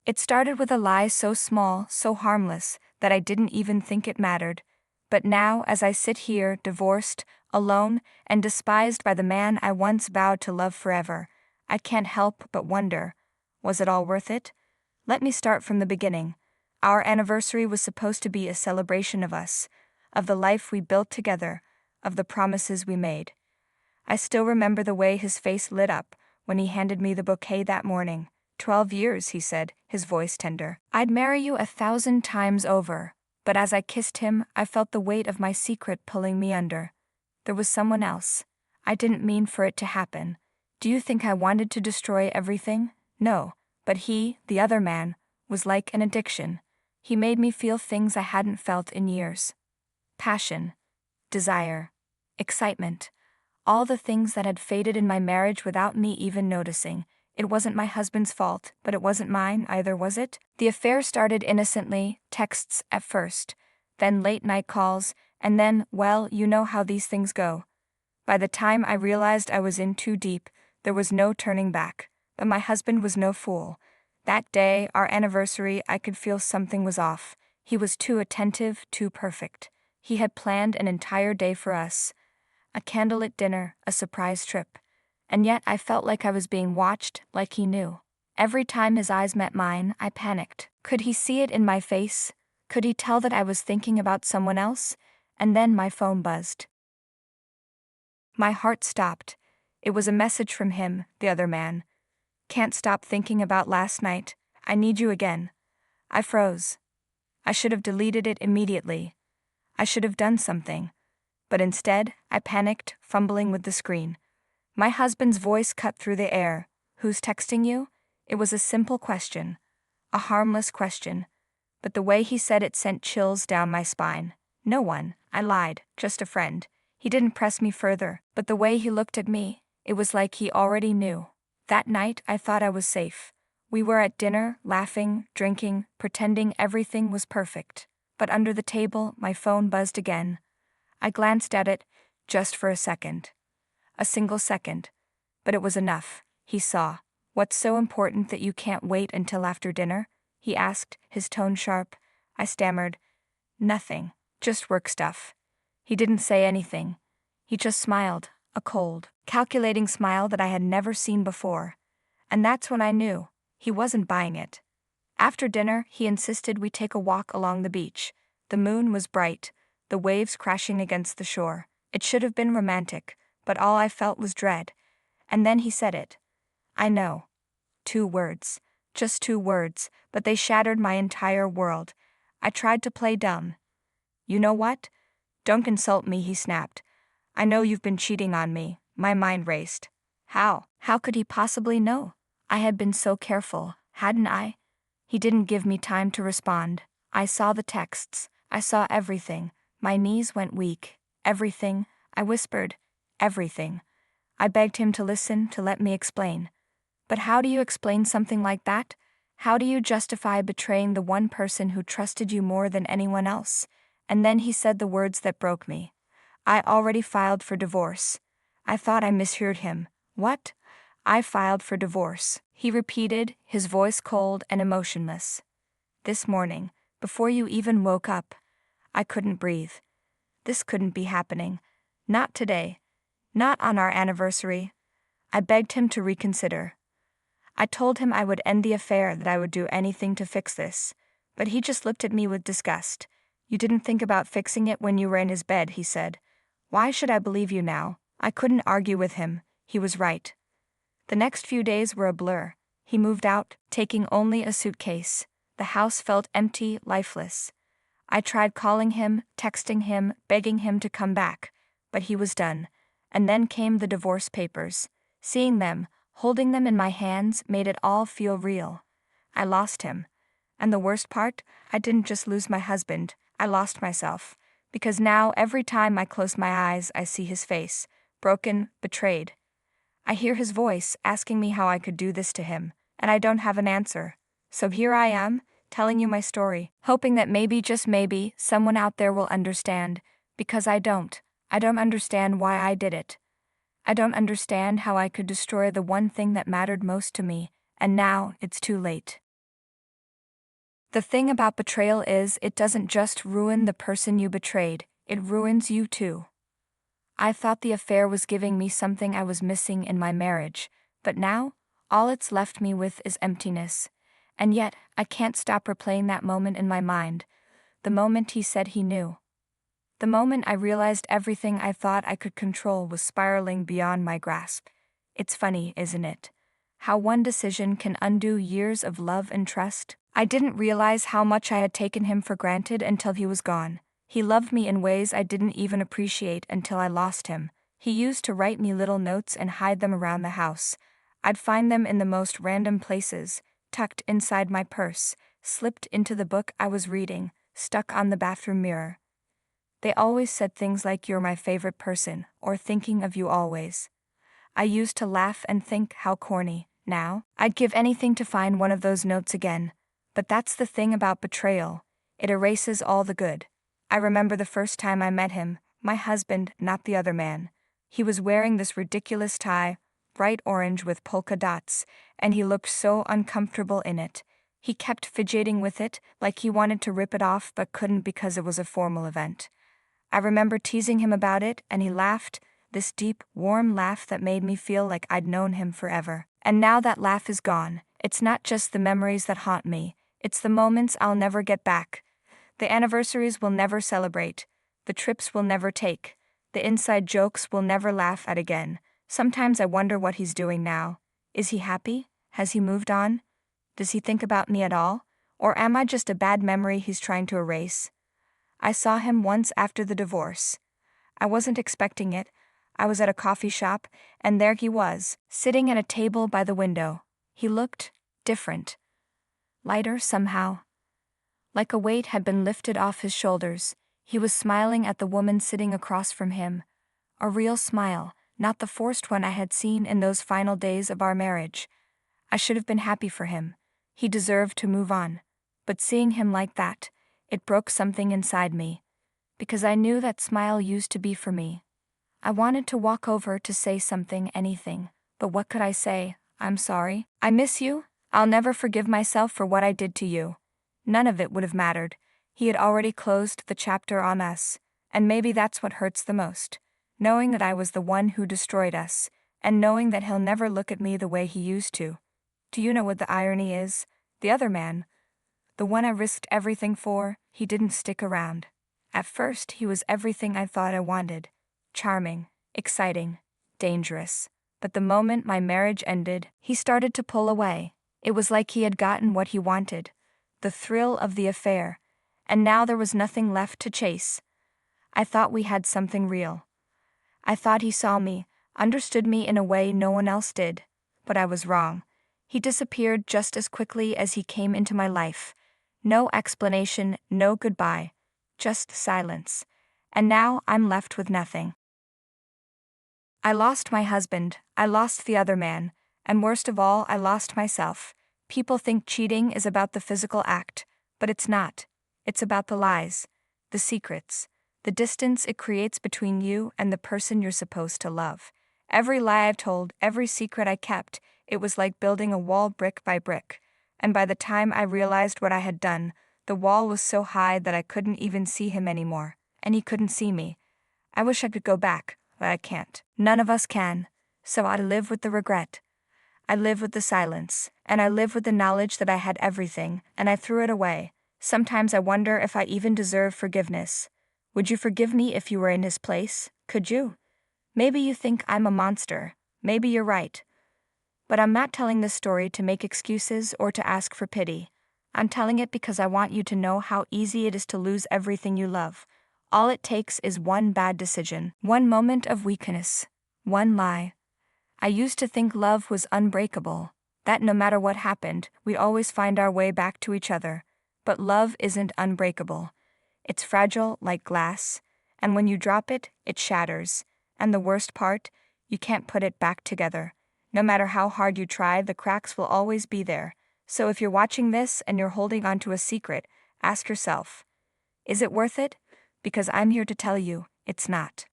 It started with a lie so small, so harmless, that I didn't even think it mattered. But now, as I sit here, divorced, alone, and despised by the man I once vowed to love forever, I can't help but wonder, was it all worth it? Let me start from the beginning. Our anniversary was supposed to be a celebration of us, of the life we built together, of the promises we made. I still remember the way his face lit up when he handed me the bouquet that morning. 12 years, he said, his voice tender. I'd marry you 1,000 times over. But as I kissed him, I felt the weight of my secret pulling me under. There was someone else. I didn't mean for it to happen. Do you think I wanted to destroy everything? No. But he, the other man, was like an addiction. He made me feel things I hadn't felt in years. Passion, desire, excitement. All the things that had faded in my marriage without me even noticing. It wasn't my husband's fault, but it wasn't mine either, was it? The affair started innocently, texts at first, then late-night calls, and then, well, you know how these things go. By the time I realized I was in too deep, there was no turning back. But my husband was no fool. That day, our anniversary, I could feel something was off. He was too attentive, too perfect. He had planned an entire day for us. A candlelit dinner, a surprise trip. And yet I felt like I was being watched, like he knew. Every time his eyes met mine, I panicked. Could he see it in my face? Could he tell that I was thinking about someone else? And then my phone buzzed. My heart stopped. It was a message from him, the other man. Can't stop thinking about last night. I need you again. I froze. I should have deleted it immediately. I should have done something. But instead, I panicked, fumbling with the screen. My husband's voice cut through the air. Who's texting you? It was a simple question. A harmless question. But the way he said it sent chills down my spine. No one. I lied. Just a friend. He didn't press me further, but the way he looked at me, it was like he already knew. That night, I thought I was safe. We were at dinner, laughing, drinking, pretending everything was perfect. But under the table, my phone buzzed again. I glanced at it, just for a second. A single second. But it was enough. He saw. What's so important that you can't wait until after dinner? He asked, his tone sharp. I stammered. Nothing. Just work stuff. He didn't say anything. He just smiled, a cold, calculating smile that I had never seen before. And that's when I knew. He wasn't buying it. After dinner, he insisted we take a walk along the beach. The moon was bright, the waves crashing against the shore. It should have been romantic, but all I felt was dread. And then he said it. I know. 2 words. Just 2 words, but they shattered my entire world. I tried to play dumb. You know what? Don't consult me, he snapped. I know you've been cheating on me. My mind raced. How? How could he possibly know? I had been so careful, hadn't I? He didn't give me time to respond. I saw the texts. I saw everything. My knees went weak. Everything. I whispered. Everything. I begged him to listen, to let me explain. But how do you explain something like that? How do you justify betraying the one person who trusted you more than anyone else? And then he said the words that broke me. I already filed for divorce. I thought I misheard him. What? I filed for divorce, he repeated, his voice cold and emotionless. This morning, before you even woke up. I couldn't breathe. This couldn't be happening. Not today. Not on our anniversary. I begged him to reconsider. I told him I would end the affair, that I would do anything to fix this. But he just looked at me with disgust. You didn't think about fixing it when you were in his bed, he said. Why should I believe you now? I couldn't argue with him. He was right. The next few days were a blur. He moved out, taking only a suitcase. The house felt empty, lifeless. I tried calling him, texting him, begging him to come back. But he was done. And then came the divorce papers. Seeing them, holding them in my hands, made it all feel real. I lost him. And the worst part, I didn't just lose my husband, I lost myself. Because now, every time I close my eyes, I see his face, broken, betrayed. I hear his voice asking me how I could do this to him, and I don't have an answer. So here I am, telling you my story, hoping that maybe, just maybe, someone out there will understand, because I don't. I don't understand why I did it. I don't understand how I could destroy the one thing that mattered most to me, and now it's too late. The thing about betrayal is it doesn't just ruin the person you betrayed, it ruins you too. I thought the affair was giving me something I was missing in my marriage, but now, all it's left me with is emptiness. And yet, I can't stop replaying that moment in my mind. The moment he said he knew. The moment I realized everything I thought I could control was spiraling beyond my grasp. It's funny, isn't it? How one decision can undo years of love and trust. I didn't realize how much I had taken him for granted until he was gone. He loved me in ways I didn't even appreciate until I lost him. He used to write me little notes and hide them around the house. I'd find them in the most random places, tucked inside my purse, slipped into the book I was reading, stuck on the bathroom mirror. They always said things like "you're my favorite person," or "thinking of you always." I used to laugh and think how corny. Now, I'd give anything to find one of those notes again. But that's the thing about betrayal. It erases all the good. I remember the first time I met him, my husband, not the other man. He was wearing this ridiculous tie, bright orange with polka dots, and he looked so uncomfortable in it. He kept fidgeting with it, like he wanted to rip it off but couldn't because it was a formal event. I remember teasing him about it, and he laughed, this deep, warm laugh that made me feel like I'd known him forever. And now that laugh is gone. It's not just the memories that haunt me, it's the moments I'll never get back. The anniversaries we'll never celebrate, the trips we'll never take, the inside jokes we'll never laugh at again. Sometimes I wonder what he's doing now. Is he happy? Has he moved on? Does he think about me at all? Or am I just a bad memory he's trying to erase? I saw him once after the divorce. I wasn't expecting it. I was at a coffee shop, and there he was, sitting at a table by the window. He looked different. Lighter somehow. Like a weight had been lifted off his shoulders. He was smiling at the woman sitting across from him. A real smile, not the forced one I had seen in those final days of our marriage. I should have been happy for him. He deserved to move on. But seeing him like that, it broke something inside me. Because I knew that smile used to be for me. I wanted to walk over to say something, anything. But what could I say? I'm sorry. I miss you. I'll never forgive myself for what I did to you. None of it would have mattered. He had already closed the chapter on us. And maybe that's what hurts the most. Knowing that I was the one who destroyed us. And knowing that he'll never look at me the way he used to. Do you know what the irony is? The other man, the one I risked everything for, he didn't stick around. At first, he was everything I thought I wanted. Charming, exciting, dangerous. But the moment my marriage ended, he started to pull away. It was like he had gotten what he wanted. The thrill of the affair. And now there was nothing left to chase. I thought we had something real. I thought he saw me, understood me in a way no one else did. But I was wrong. He disappeared just as quickly as he came into my life. No explanation, no goodbye. Just silence. And now I'm left with nothing. I lost my husband, I lost the other man, and worst of all, I lost myself. People think cheating is about the physical act, but it's not. It's about the lies, the secrets, the distance it creates between you and the person you're supposed to love. Every lie I've told, every secret I kept, it was like building a wall brick by brick. And by the time I realized what I had done, the wall was so high that I couldn't even see him anymore, and he couldn't see me. I wish I could go back, but I can't. None of us can. So I live with the regret. I live with the silence, and I live with the knowledge that I had everything, and I threw it away. Sometimes I wonder if I even deserve forgiveness. Would you forgive me if you were in his place? Could you? Maybe you think I'm a monster. Maybe you're right. But I'm not telling this story to make excuses or to ask for pity. I'm telling it because I want you to know how easy it is to lose everything you love. All it takes is one bad decision, one moment of weakness, one lie. I used to think love was unbreakable, that no matter what happened, we'd always find our way back to each other. But love isn't unbreakable. It's fragile like glass, and when you drop it, it shatters. And the worst part, you can't put it back together. No matter how hard you try, the cracks will always be there. So if you're watching this and you're holding on to a secret, ask yourself, is it worth it? Because I'm here to tell you, it's not.